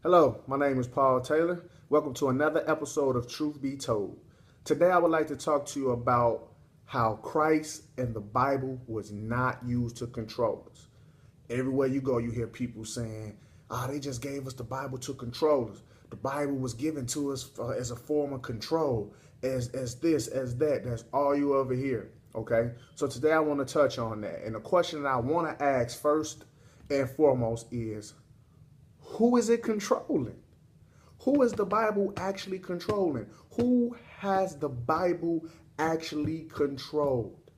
Hello, my name is Paul Taylor. Welcome to another episode of Truth Be Told. Today I would like to talk to you about how Christ and the Bible was not used to control us. Everywhere you go, you hear people saying, they just gave us the Bible to control us. The Bible was given to us as a form of control, as this, as that. That's all you ever hear. Okay? So today I want to touch on that. And the question that I want to ask first and foremost is, who is it controlling? Who is the Bible actually controlling? Who has the Bible actually controlled?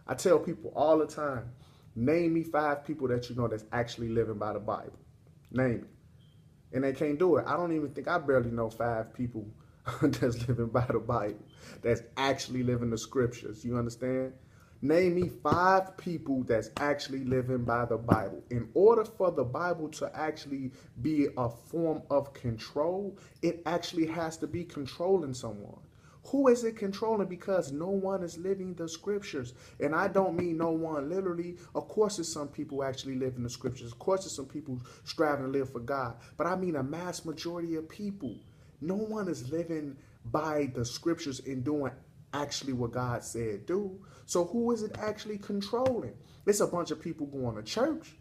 I tell people all the time, name me 5 people that you know that's actually living by the Bible. Name it. And they can't do it. I barely know 5 people that's living by the Bible, that's actually living the scriptures. You understand? Name me 5 people that's actually living by the Bible. In order for the Bible to actually be a form of control, it actually has to be controlling someone. Who is it controlling? Because no one is living the scriptures. And I don't mean no one literally. Of course, there's some people actually living the scriptures. Of course, there's some people striving to live for God. But I mean a mass majority of people. No one is living by the scriptures and doing actually what God said do. So who is it actually controlling? It's a bunch of people going to church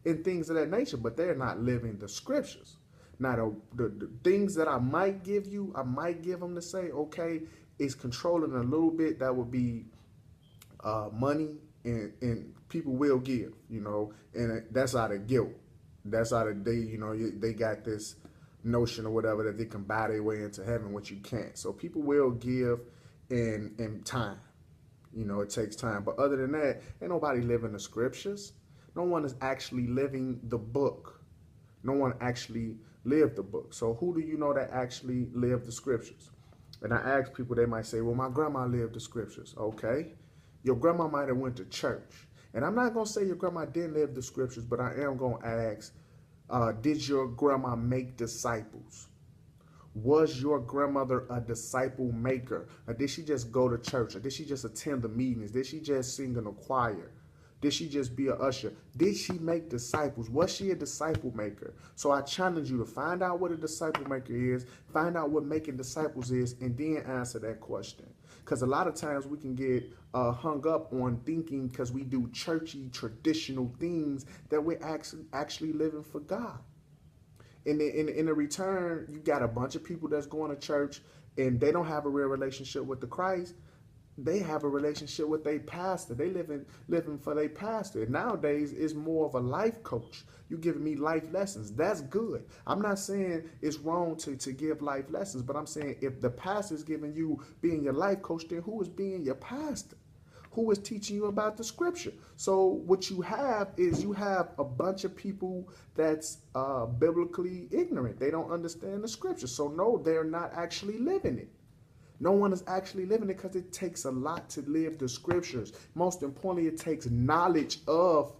and things of that nature, but they're not living the scriptures. Now, the things that I might give you, I might give them to say, okay, is controlling a little bit. That would be money, and people will give, and that's out of guilt. That's out of they got this notion or whatever that they can buy their way into heaven, which you can't. So people will give in time. It takes time. But other than that, ain't nobody living the scriptures. No one is actually living the book. No one actually lived the book. So who do you know that actually lived the scriptures? And I ask people, they might say, well, my grandma lived the scriptures. Okay. Your grandma might have went to church. And I'm not going to say your grandma didn't live the scriptures, but I am going to ask, did your grandma make disciples? Was your grandmother a disciple maker? Or did she just go to church? Or did she just attend the meetings? Did she just sing in a choir? Did she just be an usher? Did she make disciples? Was she a disciple maker? So I challenge you to find out what a disciple maker is, find out what making disciples is, and then answer that question. Because a lot of times we can get hung up on thinking because we do churchy, traditional things that we're actually living for God. In the return, you got a bunch of people that's going to church and they don't have a real relationship with the Christ. They have a relationship with their pastor. They living for their pastor. Nowadays, it's more of a life coach. You giving me life lessons. That's good. I'm not saying it's wrong to give life lessons, but I'm saying if the pastor is giving you being your life coach, then who is being your pastor? Who is teaching you about the scripture? So what you have is you have a bunch of people that's biblically ignorant. They don't understand the scripture. So no, they're not actually living it. No one is actually living it because it takes a lot to live the scriptures. Most importantly, it takes knowledge of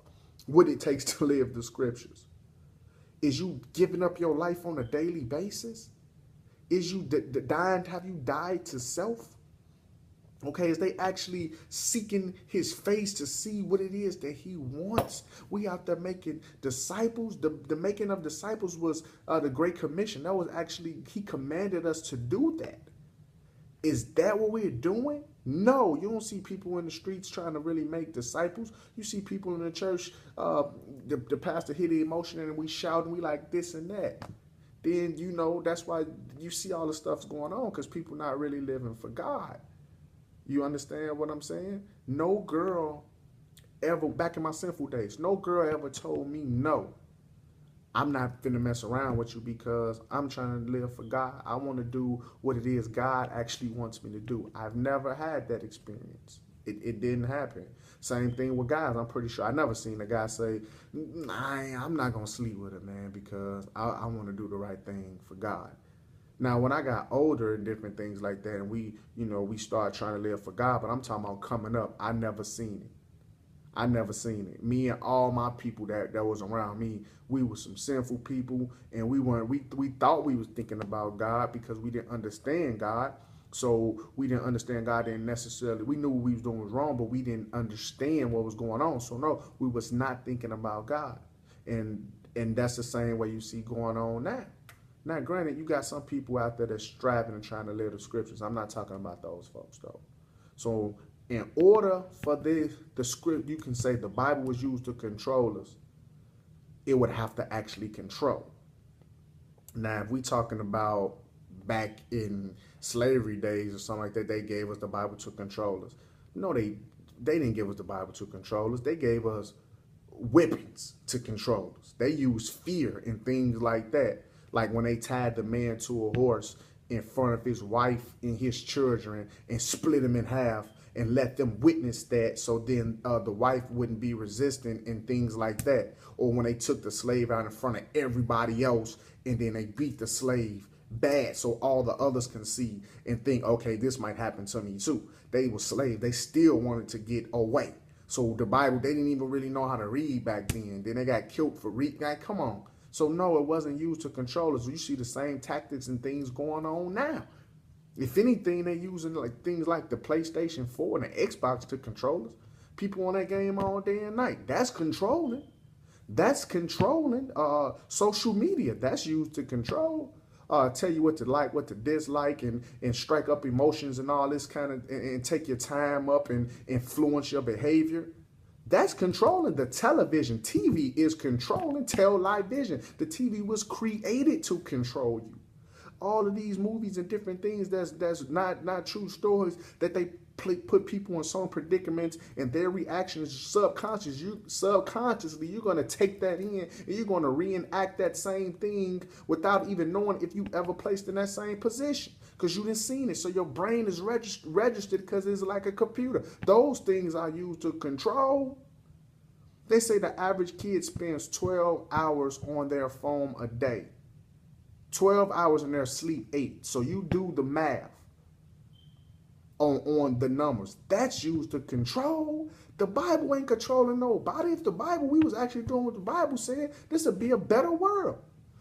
what it takes to live the scriptures. Is you giving up your life on a daily basis? Is you dying? Have you died to self? Okay, is they actually seeking his face to see what it is that he wants? We out there making disciples. The making of disciples was the Great Commission. That was actually, he commanded us to do that. Is that what we're doing? No, you don't see people in the streets trying to really make disciples. You see people in the church, the pastor hit the emotion and we shout and we like this and that. Then, that's why you see all the stuff's going on, because people not really living for God. You understand what I'm saying? No girl ever, back in my sinful days, no girl ever told me no. I'm not finna mess around with you because I'm trying to live for God. I want to do what it is God actually wants me to do. I've never had that experience. It didn't happen. Same thing with guys. I'm pretty sure I never seen a guy say, nah, I'm not going to sleep with a man because I want to do the right thing for God. Now, when I got older and different things like that, and we started trying to live for God, but I'm talking about coming up, I never seen it. I never seen it. Me and all my people that was around me, we were some sinful people, and we thought we was thinking about God because we didn't understand God. So we didn't understand God, didn't necessarily, we knew what we was doing was wrong, but we didn't understand what was going on. So no, we was not thinking about God. And that's the same way you see going on now. Now, granted, you got some people out there that's striving and trying to live the scriptures. I'm not talking about those folks, though. So, in order for the script, you can say the Bible was used to control us, it would have to actually control. Now, if we talking about back in slavery days or something like that, they gave us the Bible to control us. No, they didn't give us the Bible to control us. They gave us whippings to control us. They used fear and things like that. Like when they tied the man to a horse in front of his wife and his children and split him in half and let them witness that, so then the wife wouldn't be resistant and things like that. Or when they took the slave out in front of everybody else and then they beat the slave bad so all the others can see and think, okay, this might happen to me too. They were slaves. They still wanted to get away. So the Bible, they didn't even really know how to read back then. Then they got killed for reading. Like, come on. So no, it wasn't used to control us. You see the same tactics and things going on now. If anything, they're using like things like the PlayStation 4 and the Xbox to control us. People on that game all day and night. That's controlling. That's controlling. Social media, that's used to control. Tell you what to like, what to dislike, and strike up emotions and all this kind of, and take your time up and influence your behavior. That's controlling. The television, TV is controlling. Television, the TV was created to control you. All of these movies and different things that's not true stories, that they put people in some predicaments, and their reaction is subconsciously you're going to take that in and you're going to reenact that same thing without even knowing if you ever placed in that same position, because you didn't seen it. So your brain is registered because it's like a computer. Those things are used to control. They say the average kid spends 12 hours on their phone a day. 12 hours in their sleep, 8. So you do the math on the numbers. That's used to control. The Bible ain't controlling nobody. If the Bible, we was actually doing what the Bible said, this would be a better world.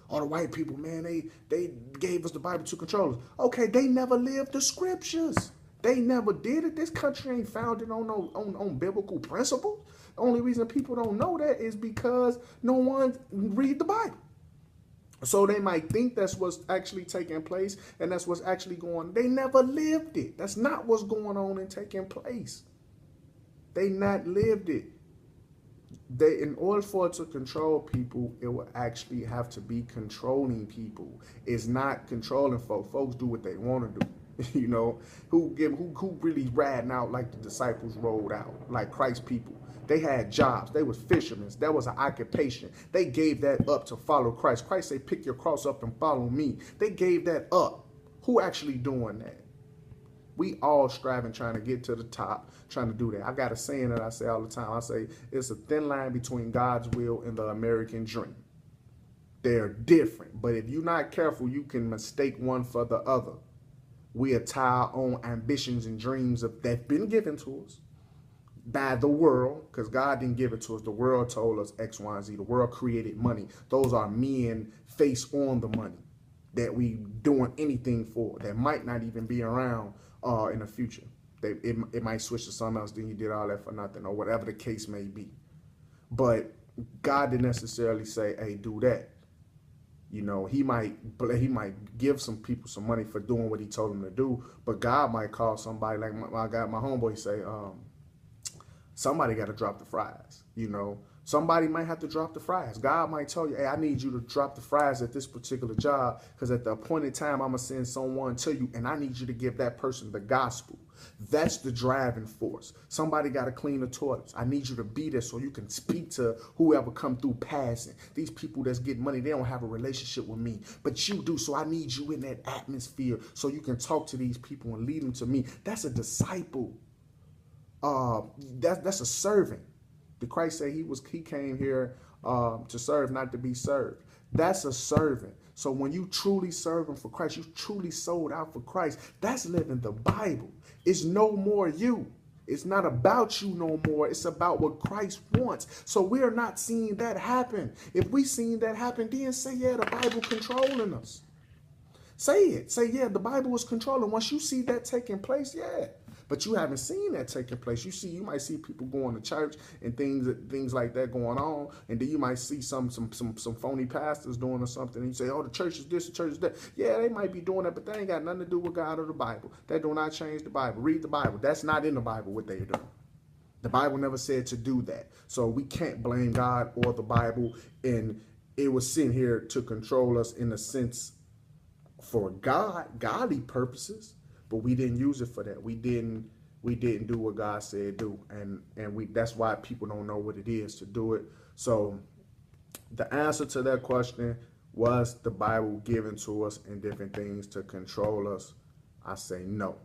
All the white people, man, they gave us the Bible to control us. Okay, they never lived the scriptures. They never did it. This country ain't founded on biblical principles. The only reason people don't know that is because no one read the Bible. So they might think that's what's actually taking place and that's what's actually going on. They never lived it. That's not what's going on and taking place. They not lived it. In order for it to control people, it will actually have to be controlling people. It's not controlling folks. Folks do what they want to do. You know, who really riding out like the disciples rolled out, like Christ's people. They had jobs. They was fishermen. That was an occupation. They gave that up to follow Christ. Christ said, pick your cross up and follow me. They gave that up. Who actually doing that? We all striving, trying to get to the top, trying to do that. I got a saying that I say all the time. I say, it's a thin line between God's will and the American dream. They're different. But if you're not careful, you can mistake one for the other. We tie our own ambitions and dreams that's been given to us by the world, because God didn't give it to us. The world told us X, Y, and Z. The world created money. Those are men face on the money that we doing anything for, that might not even be around in the future. It might switch to something else, then you did all that for nothing, or whatever the case may be. But God didn't necessarily say, hey, do that. You know, he might give some people some money for doing what he told them to do, but God might call somebody, like my homeboy say, somebody got to drop the fries. You know, somebody might have to drop the fries. God might tell you, hey, I need you to drop the fries at this particular job, because at the appointed time, I'm going to send someone to you, and I need you to give that person the gospel. That's the driving force. Somebody got to clean the toilets. I need you to be there so you can speak to whoever come through passing. These people that's getting money, they don't have a relationship with me, but you do. So I need you in that atmosphere so you can talk to these people and lead them to me. That's a disciple. That's a servant. The Christ said he came here to serve, not to be served. That's a servant. So when you truly serving for Christ, you truly sold out for Christ. That's living the Bible. It's no more you. It's not about you no more. It's about what Christ wants. So we are not seeing that happen. If we seen that happen, then say, yeah, the Bible controlling us. Say it. Say, yeah, the Bible is controlling. Once you see that taking place, yeah. But you haven't seen that taking place. You might see people going to church and things like that going on, and then you might see some phony pastors doing or something, and you say, oh, the church is this, the church is that. Yeah, they might be doing that, but they ain't got nothing to do with God or the Bible. They do not change the Bible. Read the Bible. That's not in the Bible what they're doing. The Bible never said to do that. So we can't blame God or the Bible, and it was sent here to control us in a sense for godly purposes, but we didn't use it for that. We didn't do what God said do, and that's why people don't know what it is to do it. So the answer to that question, was the Bible given to us and different things to control us? I say no,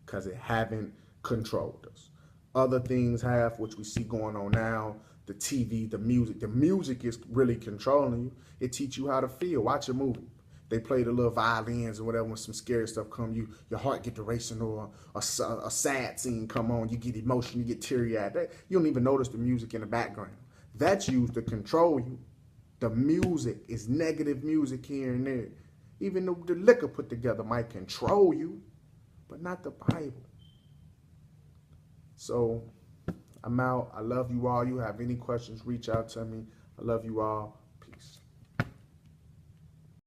because it haven't controlled us. Other things have, which we see going on now, the TV, the music. The music is really controlling you. It teaches you how to feel. Watch a movie. They play the little violins or whatever when some scary stuff come, your heart get to racing, or a sad scene come on, you get emotional, you get teary-eyed. You don't even notice the music in the background. That's used to control you. The music is negative music here and there. Even the liquor put together might control you, but not the Bible. So I'm out. I love you all. You have any questions, reach out to me. I love you all.